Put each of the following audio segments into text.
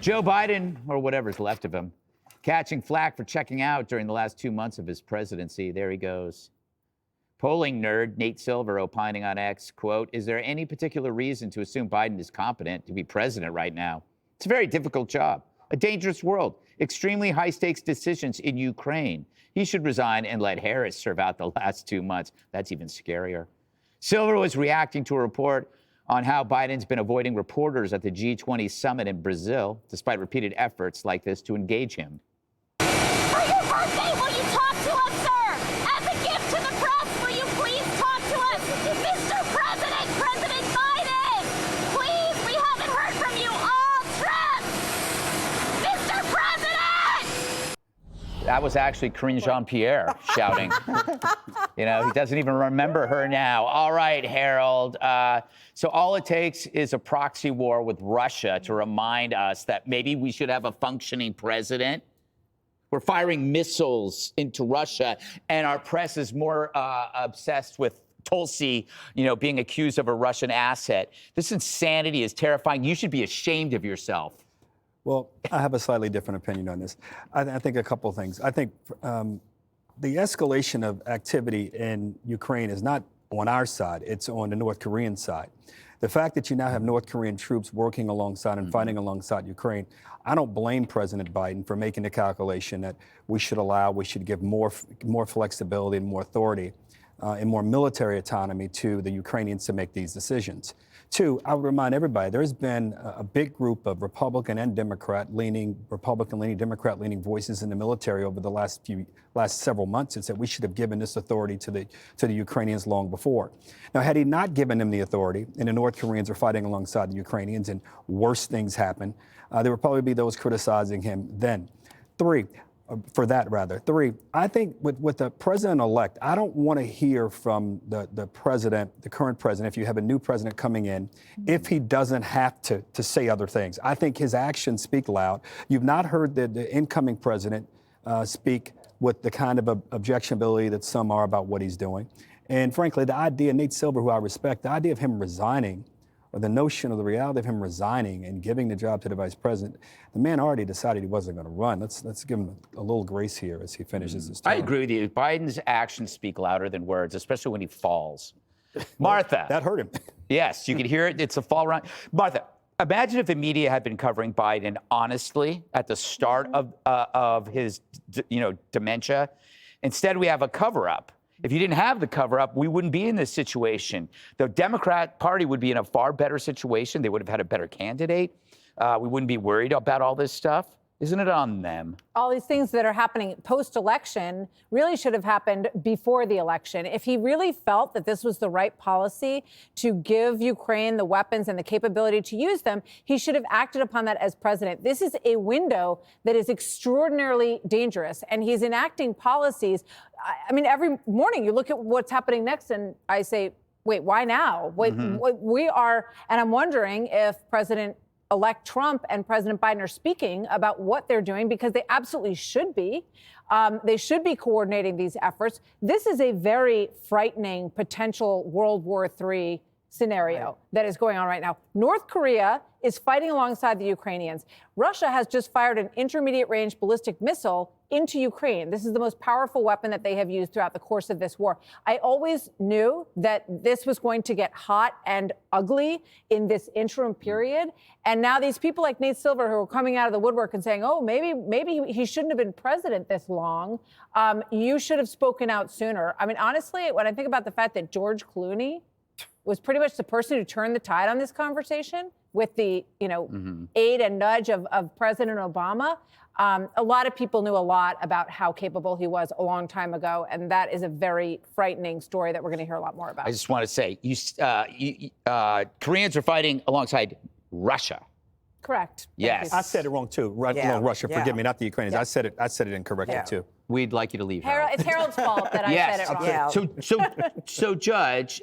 Joe Biden, or whatever's left of him, catching flack for checking out during the last 2 months of his presidency. There he goes. Polling nerd Nate Silver opining on X, quote, "Is there any particular reason to assume Biden is competent to be president right now? It's a very difficult job, a dangerous world, extremely high-stakes decisions in Ukraine. He should resign and let Harris serve out the last 2 months." That's even scarier. Silver was reacting to a report on how Biden's been avoiding reporters at the G20 summit in Brazil, despite repeated efforts like this to engage him. For your birthday, will you talk to us, sir? As a gift to the press, will you please talk to us? Mr. President, President Biden, please, we haven't heard from you all trip. Mr. President! That was actually Karine Jean-Pierre shouting. You know, he doesn't even remember her now. All right, Harold. So all it takes is a proxy war with Russia to remind us that maybe we should have a functioning president. We're firing missiles into Russia, and our press is more obsessed with Tulsi, you know, being accused of a Russian asset. This insanity is terrifying. You should be ashamed of yourself. Well, I have a slightly different opinion on this. I think a couple of things. I think the escalation of activity in Ukraine is not on our side, it's on the North Korean side. The fact that you now have North Korean troops working alongside and fighting alongside Ukraine, I don't blame President Biden for making the calculation that we should give more flexibility and more authority and more military autonomy to the Ukrainians to make these decisions. Two, I would remind everybody, there's been a big group of Republican and Democrat-leaning voices in the military over the last several months that said we should have given this authority to the Ukrainians long before. Now, had he not given them the authority, and the North Koreans are fighting alongside the Ukrainians, and worse things happen, there would probably be those criticizing him then. Three, I think with the president-elect, I don't want to hear from the current president, if you have a new president coming in, if he doesn't have to say other things. I think his actions speak loud. You've not heard the incoming president speak with the kind of objectionability that some are about what he's doing. And frankly, the idea, Nate Silver, who I respect, the idea of him resigning, or the notion of the reality of him resigning and giving the job to the vice president, the man already decided he wasn't going to run. Let's give him a little grace here as he finishes his term. I agree with you. Biden's actions speak louder than words, especially when he falls. Martha. That hurt him. Yes, you can hear it. It's a fall run. Martha, imagine if the media had been covering Biden honestly at the start of his, dementia. Instead, we have a cover-up. If you didn't have the cover-up, we wouldn't be in this situation. The Democrat Party would be in a far better situation. They would have had a better candidate. We wouldn't be worried about all this stuff. Isn't it on them? All these things that are happening post-election really should have happened before the election. If he really felt that this was the right policy to give Ukraine the weapons and the capability to use them, he should have acted upon that as president. This is a window that is extraordinarily dangerous, and he's enacting policies. I mean, every morning you look at what's happening next, and I say, wait, why now? We are, and I'm wondering if President-elect Trump and President Biden are speaking about what they're doing, because they absolutely should be. They should be coordinating these efforts. This is a very frightening potential World War III scenario that is going on right now. North Korea is fighting alongside the Ukrainians. Russia has just fired an intermediate-range ballistic missile into Ukraine. This is the most powerful weapon that they have used throughout the course of this war. I always knew that this was going to get hot and ugly in this interim period. And now these people like Nate Silver, who are coming out of the woodwork and saying, oh, maybe he shouldn't have been president this long. You should have spoken out sooner. I mean, honestly, when I think about the fact that George Clooney was pretty much the person who turned the tide on this conversation with the, aid and nudge of President Obama. A lot of people knew a lot about how capable he was a long time ago, and that is a very frightening story that we're going to hear a lot more about. I just want to say, Koreans are fighting alongside Russia. Correct. Yes. I said it wrong too. Russia. Forgive me, not the Ukrainians. I said it incorrectly too. We'd like you to leave, Harold. It's Harold's fault that I said it wrong. So Judge,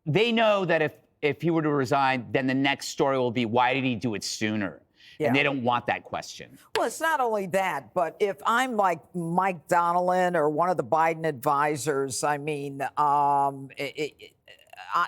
they know that if he were to resign, then the next story will be, why did he do it sooner? Yeah. And they don't want that question. Well, it's not only that, but if I'm like Mike Donnellan or one of the Biden advisors, I mean,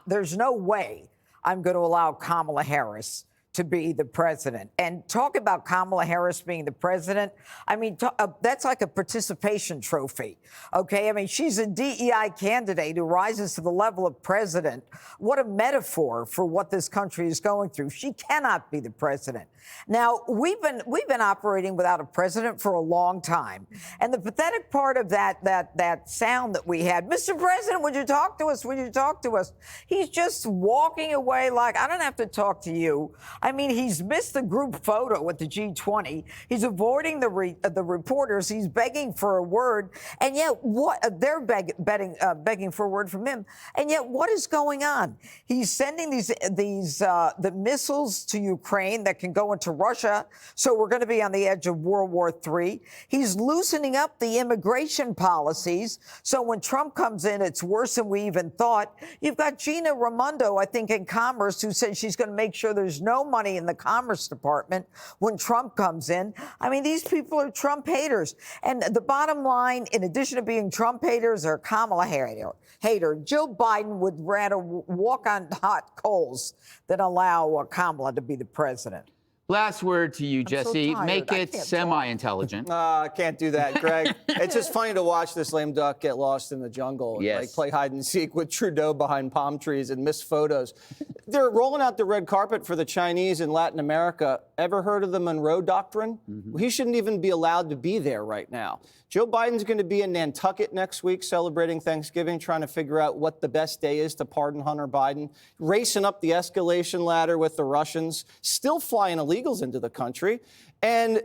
there's no way I'm going to allow Kamala Harris to be the president. And talk about Kamala Harris being the president. I mean, that's like a participation trophy, okay? I mean, she's a DEI candidate who rises to the level of president. What a metaphor for what this country is going through. She cannot be the president. Now, we've been operating without a president for a long time. And the pathetic part of that sound that we had, Mr. President, would you talk to us? Would you talk to us? He's just walking away like, I don't have to talk to you. I mean, he's missed the group photo at the G20. He's avoiding the reporters. He's begging for a word. And yet, they're begging for a word from him. And yet, what is going on? He's sending the missiles to Ukraine that can go into Russia. So we're going to be on the edge of World War III. He's loosening up the immigration policies. So when Trump comes in, it's worse than we even thought. You've got Gina Raimondo, I think, in Commerce, who said she's going to make sure there's no money in the Commerce Department when Trump comes in. I mean, these people are Trump haters. And the bottom line, in addition to being Trump haters, are Kamala hater. Jill Biden would rather walk on hot coals than allow Kamala to be the president. Last word to you, Jesse. Make it semi-intelligent. I can't do that, Greg. It's just funny to watch this lame duck get lost in the jungle and like play hide and seek with Trudeau behind palm trees and miss photos. They're rolling out the red carpet for the Chinese in Latin America. Ever heard of the Monroe Doctrine? He shouldn't even be allowed to be there right now. Joe Biden's going to be in Nantucket next week celebrating Thanksgiving, trying to figure out what the best day is to pardon Hunter Biden, racing up the escalation ladder with the Russians, still flying illegals into the country. And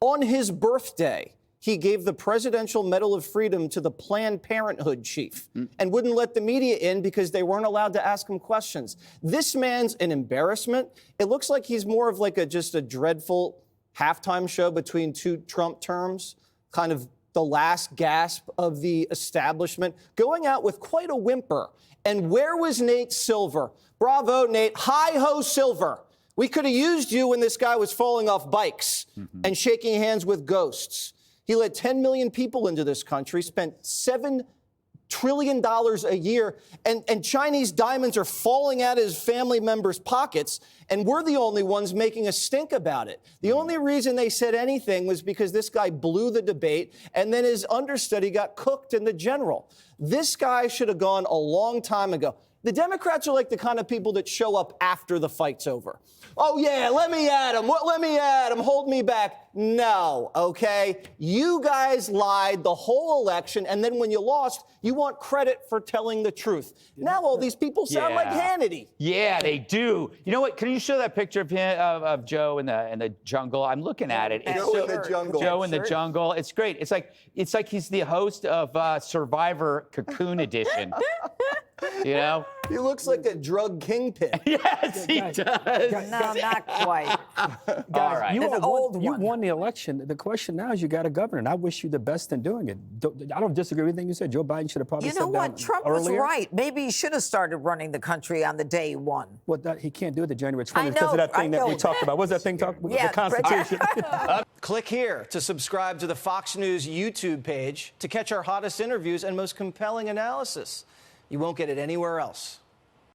on his birthday, he gave the Presidential Medal of Freedom to the Planned Parenthood chief and wouldn't let the media in because they weren't allowed to ask him questions. This man's an embarrassment. It looks like he's more of like just a dreadful halftime show between two Trump terms, kind of the last gasp of the establishment, going out with quite a whimper. And where was Nate Silver? Bravo, Nate. Hi-ho, Silver. We could have used you when this guy was falling off bikes and shaking hands with ghosts. He let 10 million people into this country, spent $7 trillion a year, and Chinese diamonds are falling out of his family members' pockets, and we're the only ones making a stink about it. The only reason they said anything was because this guy blew the debate, and then his understudy got cooked in the general. This guy should have gone a long time ago. The Democrats are like the kind of people that show up after the fight's over. Oh, yeah, let me at him. Let me at him. Hold me back. No, okay? You guys lied the whole election, and then when you lost, you want credit for telling the truth. Now all these people sound like Hannity. Yeah, they do. You know what? Can you show that picture of him, of Joe in the jungle? I'm looking at it. Joe in the jungle. Joe in the jungle. It's great. It's like he's the host of Survivor Cocoon Edition. You know? He looks like a drug kingpin. Yes, he does. No, not quite. All right. You won the election. The question now is you got a governor, and I wish you the best in doing it. I don't disagree with anything you said. Joe Biden should have probably You know what? Trump was earlier. right. Maybe he should have started running the country on the day he won. Well, he can't do it the January 20th I know, because of that thing I that we know. talked about. What's that thing talked about? Yeah, The Constitution. Click here to subscribe to the Fox News YouTube page to catch our hottest interviews and most compelling analysis. You won't get it anywhere else.